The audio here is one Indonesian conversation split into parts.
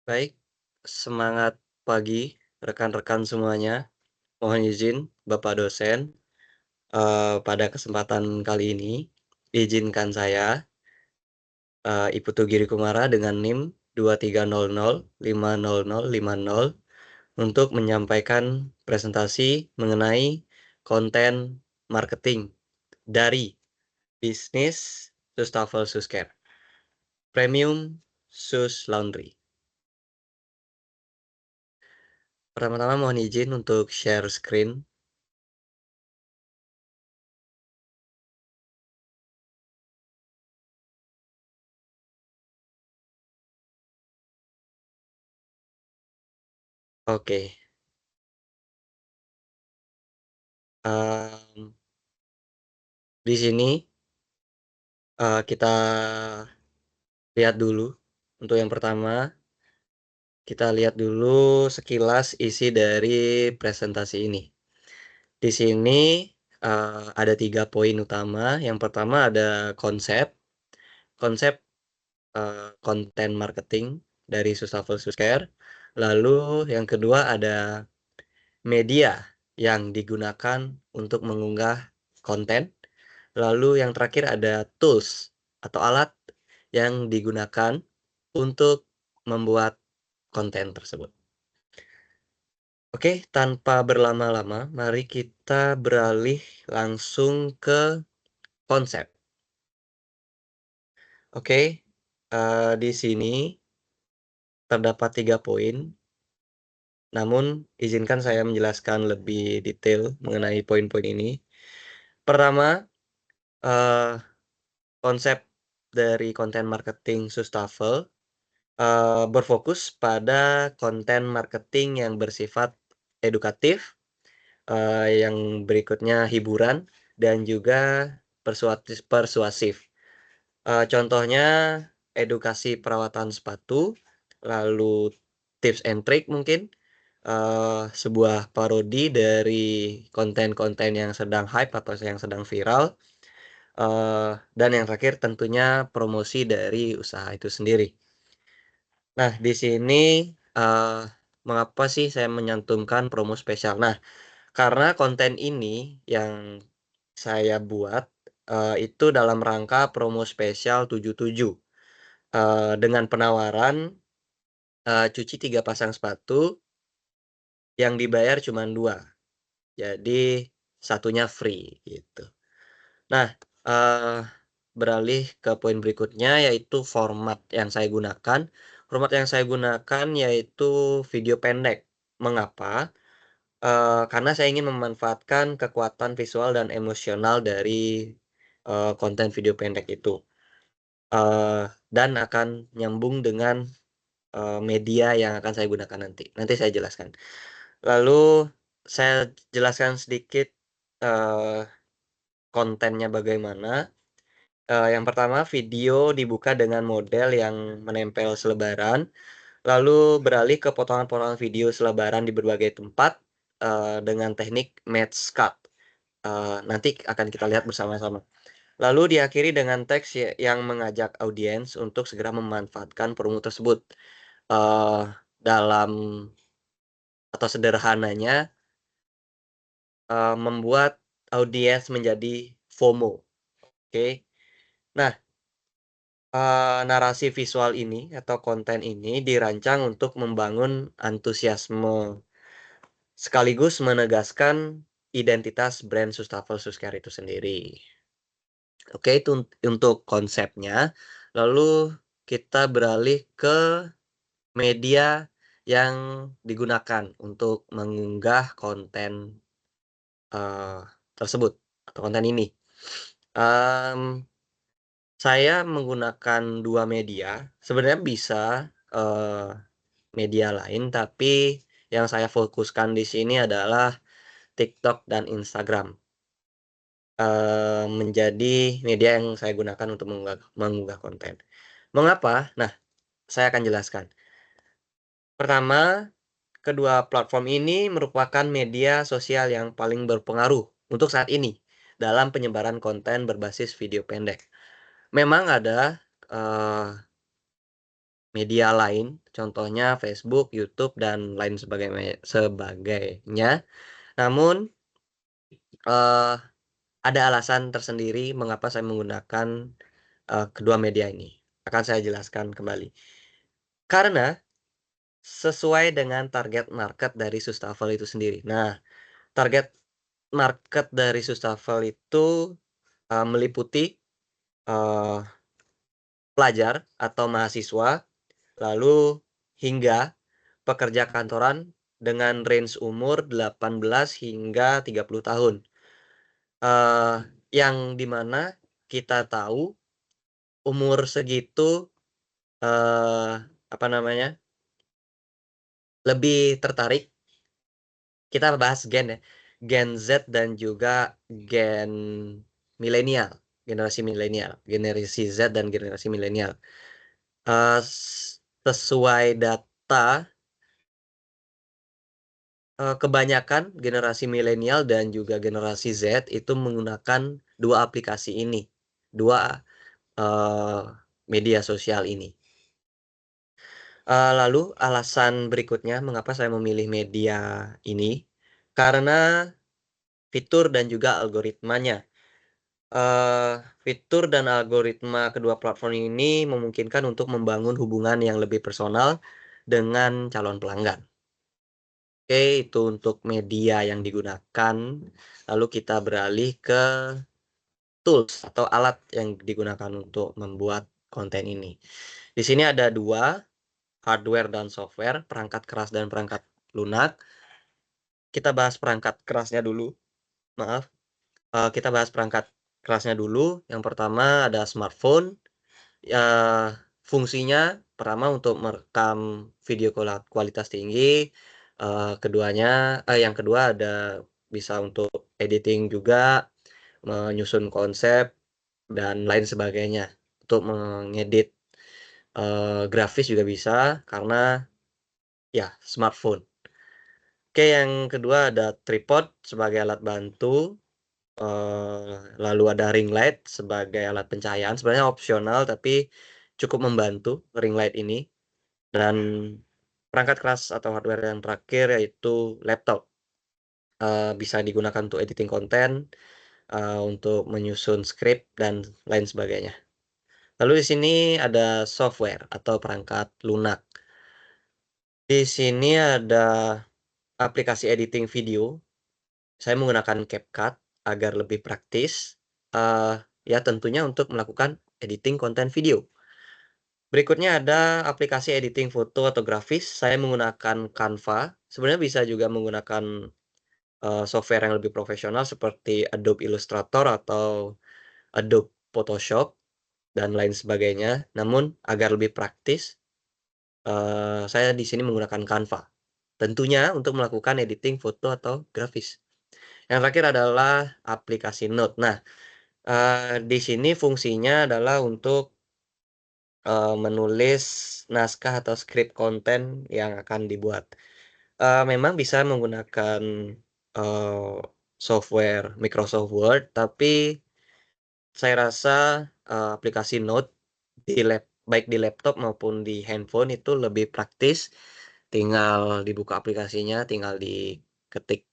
Baik, semangat pagi rekan-rekan semuanya. Mohon izin Bapak dosen, pada kesempatan kali ini izinkan saya, Iputu Giri Kumara dengan NIM 2300500050 untuk menyampaikan presentasi mengenai konten marketing dari bisnis Sustafel Suskare, Premium Shoes Laundry. Pertama-tama mohon izin untuk share screen. Oke, mmm, di sini, kita lihat dulu, untuk yang pertama, kita lihat dulu sekilas isi dari presentasi ini. Di sini, ada 3 poin utama. Yang pertama ada konsep, konsep, konten marketing dari Sustafel Suskare. Lalu yang kedua ada media yang digunakan untuk mengunggah konten. Lalu yang terakhir ada tools atau alat yang digunakan untuk membuat konten tersebut. Oke, tanpa berlama-lama, mari kita beralih langsung ke konsep. Oke, di sini terdapat 3 poin, namun izinkan saya menjelaskan lebih detail mengenai poin-poin ini. Pertama, eee, konsep dari konten marketing Sustafel berfokus pada konten marketing yang bersifat edukatif, yang berikutnya hiburan, dan juga persuasif. Contohnya edukasi perawatan sepatu, lalu tips and trick mungkin, sebuah parodi dari konten-konten yang sedang hype atau yang sedang viral, dan yang terakhir tentunya promosi dari usaha itu sendiri. Nah, di sini, eee, mengapa sih saya menyantumkan promo spesial? Nah, karena konten ini yang saya buat, itu dalam rangka promo spesial 77, dengan penawaran, cuci 3 pasang sepatu yang dibayar cuma 2, jadi satunya free, gitu. Nah, eee, beralih ke poin berikutnya yaitu format yang saya gunakan. Format yang saya gunakan yaitu video pendek. Mengapa? Karena saya ingin memanfaatkan kekuatan visual dan emosional dari, konten video pendek itu, dan akan nyambung dengan, media yang akan saya gunakan nanti. Nanti saya jelaskan. Lalu saya jelaskan sedikit, eee, kontennya bagaimana. Yang pertama video dibuka dengan model yang menempel selebaran, lalu beralih ke potongan-potongan video selebaran di berbagai tempat, dengan teknik match cut. Nanti akan kita lihat bersama-sama. Lalu diakhiri dengan teks yang mengajak audiens untuk segera memanfaatkan promo tersebut. Eee, dalam atau sederhananya, membuat audiens menjadi FOMO, oke. Nah, narasi visual ini atau konten ini dirancang untuk membangun antusiasme, sekaligus menegaskan identitas brand Sustafel Suskare itu sendiri. Oke, itu untuk konsepnya. Lalu kita beralih ke media yang digunakan untuk mengunggah konten, eee, tersebut atau konten ini. Mmm, saya menggunakan 2 media, sebenarnya bisa, media lain, tapi yang saya fokuskan di sini adalah TikTok dan Instagram, menjadi media yang saya gunakan untuk mengunggah mengunggah konten. Mengapa? Nah, saya akan jelaskan. Pertama, kedua platform ini merupakan media sosial yang paling berpengaruh untuk saat ini dalam penyebaran konten berbasis video pendek. Memang ada, eee, media lain, contohnya Facebook, YouTube, dan lain sebagainya. Namun, eee, ada alasan tersendiri mengapa saya menggunakan, kedua media ini. Akan saya jelaskan kembali. Karena sesuai dengan target market dari Sustafel itu sendiri. Nah, target market dari Sustafel itu, meliputi, eee, pelajar atau mahasiswa, lalu hingga pekerja kantoran dengan range umur 18 hingga 30 tahun. Eee, yang di mana kita tahu umur segitu, eee, apa namanya, lebih tertarik kita bahas Gen ya, Gen Z dan juga Gen milenial, generasi milenial, generasi Z dan generasi milenial. Sesuai data, kebanyakan generasi milenial dan juga generasi Z itu menggunakan 2 aplikasi ini, 2 eee, media sosial ini. Lalu alasan berikutnya mengapa saya memilih media ini, karena fitur dan juga algoritmanya. Fitur dan algoritma kedua platform ini memungkinkan untuk membangun hubungan yang lebih personal dengan calon pelanggan. Oke, itu untuk media yang digunakan, lalu kita beralih ke tools atau alat yang digunakan untuk membuat konten ini. Di sini ada 2, hardware dan software, perangkat keras dan perangkat lunak. Kita bahas perangkat kerasnya dulu, maaf. Kita bahas perangkat kerasnya dulu. Yang pertama ada smartphone, fungsinya pertama untuk merekam video kualitas tinggi, yang kedua ada bisa untuk editing juga, menyusun konsep, dan lain sebagainya. Untuk mengedit, grafis juga bisa karena ya smartphone. Oke, yang kedua ada tripod sebagai alat bantu. Lalu ada ring light sebagai alat pencahayaan, sebenarnya opsional tapi cukup membantu ring light ini, dan perangkat keras atau hardware yang terakhir yaitu laptop, bisa digunakan untuk editing konten, untuk menyusun skrip dan lain sebagainya. Lalu di sini ada software atau perangkat lunak. Di sini ada aplikasi editing video. Saya menggunakan CapCut agar lebih praktis, ya tentunya untuk melakukan editing konten video. Berikutnya ada aplikasi editing foto atau grafis, saya menggunakan Canva. Sebenarnya bisa juga menggunakan, software yang lebih profesional seperti Adobe Illustrator atau Adobe Photoshop dan lain sebagainya. Namun agar lebih praktis, saya di sini menggunakan Canva. Tentunya untuk melakukan editing foto atau grafis. Yang terakhir adalah aplikasi Note. Nah, di sini fungsinya adalah untuk, menulis naskah atau skrip konten yang akan dibuat. Memang bisa menggunakan, eee, software Microsoft Word, tapi saya rasa, aplikasi Note baik di laptop maupun di handphone itu lebih praktis, tinggal dibuka aplikasinya, tinggal diketik.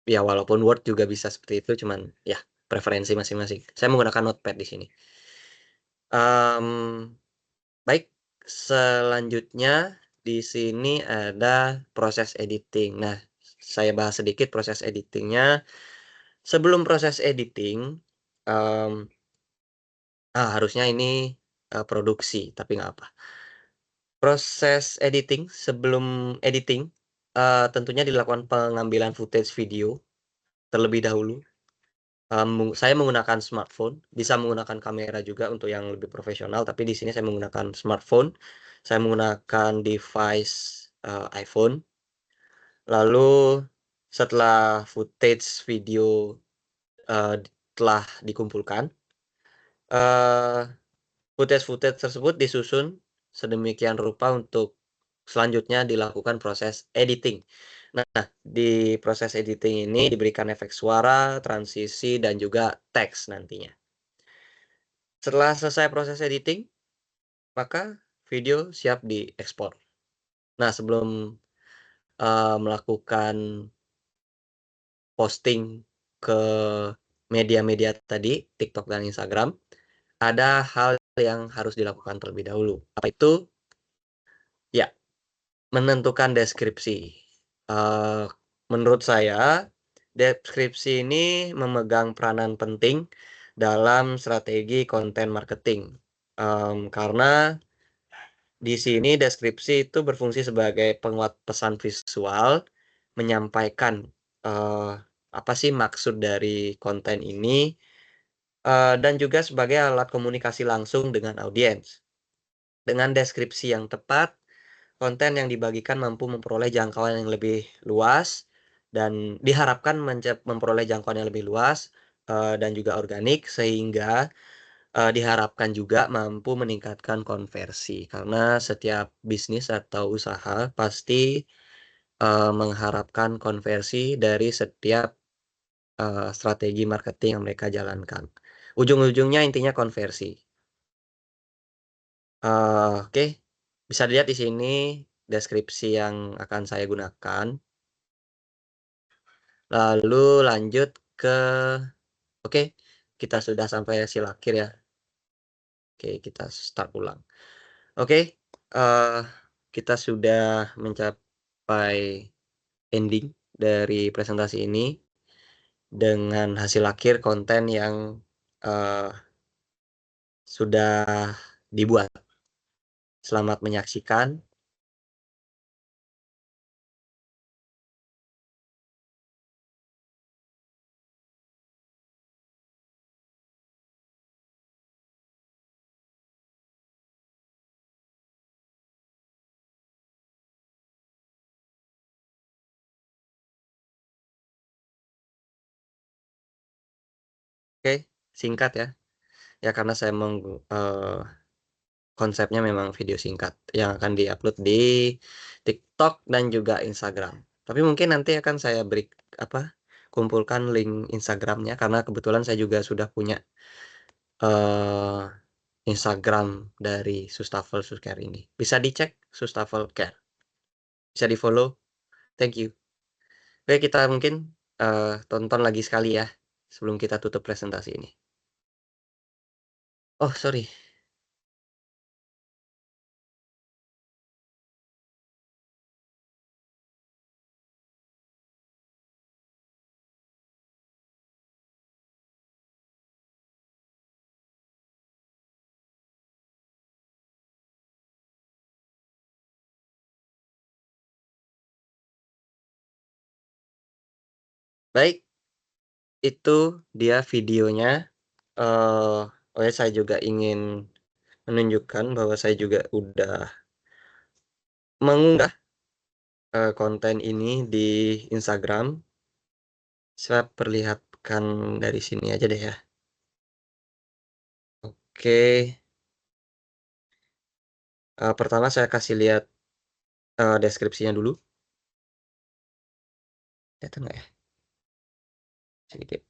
Ya walaupun Word juga bisa seperti itu, cuman ya preferensi masing-masing. Saya menggunakan Notepad di sini. Mmm, baik, selanjutnya di sini ada proses editing. Nah, saya bahas sedikit proses editing-nya. Sebelum proses editing, mmm, harusnya ini, produksi, tapi nggak apa. Proses editing, sebelum editing, tentunya dilakukan pengambilan footage video terlebih dahulu. Saya menggunakan smartphone, bisa menggunakan kamera juga untuk yang lebih profesional, tapi di sini saya menggunakan smartphone. Saya menggunakan device, iPhone. Lalu setelah footage video, telah dikumpulkan, eee, footage-footage tersebut disusun sedemikian rupa untuk selanjutnya dilakukan proses editing. Nah, di proses editing ini diberikan efek suara, transisi, dan juga teks nantinya. Setelah selesai proses editing, maka video siap diekspor. Nah, sebelum, melakukan posting ke media-media tadi, TikTok dan Instagram, ada hal yang harus dilakukan terlebih dahulu. Apa itu? Ya, menentukan deskripsi. Eee, menurut saya, deskripsi ini memegang peranan penting dalam strategi konten marketing, karena di sini deskripsi itu berfungsi sebagai penguat pesan visual, menyampaikan, eee, apa sih maksud dari konten ini, dan juga sebagai alat komunikasi langsung dengan audiens. Dengan deskripsi yang tepat, konten yang dibagikan mampu memperoleh jangkauan yang lebih luas dan diharapkan memperoleh jangkauan yang lebih luas, dan juga organik sehingga, diharapkan juga mampu meningkatkan konversi. Karena setiap bisnis atau usaha pasti, mengharapkan konversi dari setiap, strategi marketing yang mereka jalankan. Ujung-ujungnya intinya konversi. Oke, bisa dilihat di sini deskripsi yang akan saya gunakan. Lalu lanjut ke oke, kita sudah sampai hasil akhir ya. Oke, kita start ulang. Oke, eee, kita sudah mencapai ending dari presentasi ini dengan hasil akhir konten yang, eee, sudah dibuat. Selamat menyaksikan. Oke, singkat ya. Ya karena saya konsepnya memang video singkat yang akan di-upload di TikTok dan juga Instagram. Tapi mungkin nanti akan saya kumpulkan link Instagramnya karena kebetulan saya juga sudah punya, eee, Instagram dari Sustafel Care ini. Bisa dicek Sustafel Care, bisa di-follow, thank you. Oke kita mungkin, tonton lagi sekali ya, sebelum kita tutup presentasi ini. Oh sorry, baik itu dia videonya, oh ya saya juga ingin menunjukkan bahwa saya juga udah mengunggah, konten ini di Instagram. Saya perlihatkan dari sini aja deh ya. Oke, pertama saya kasih lihat, deskripsinya dulu. Kelihatan nggak ya? Sedikit.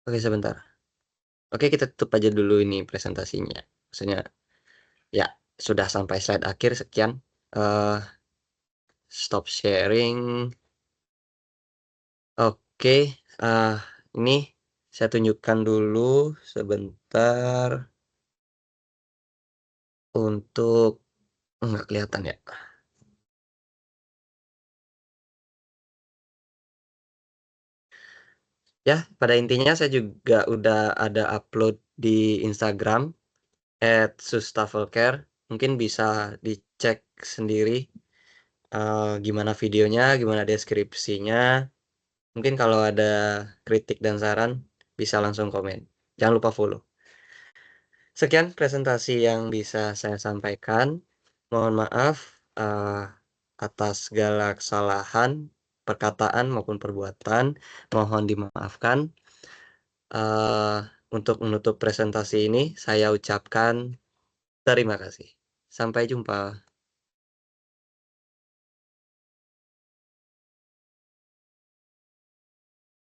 Oke sebentar. Oke kita tutup aja dulu ini presentasinya. Maksudnya ya sudah sampai slide akhir, sekian. Eee, stop sharing. Oke, eee, ini saya tunjukkan dulu sebentar untuk nggak kelihatan ya? Ya, pada intinya saya juga udah ada upload di Instagram @sustafelcare. Mungkin bisa dicek sendiri, gimana videonya, gimana deskripsinya. Mungkin kalau ada kritik dan saran bisa langsung komen. Jangan lupa follow. Sekian presentasi yang bisa saya sampaikan. Mohon maaf, atas segala kesalahan, perkataan maupun perbuatan, mohon dimaafkan. Eee, untuk menutup presentasi ini saya ucapkan terima kasih. Sampai jumpa.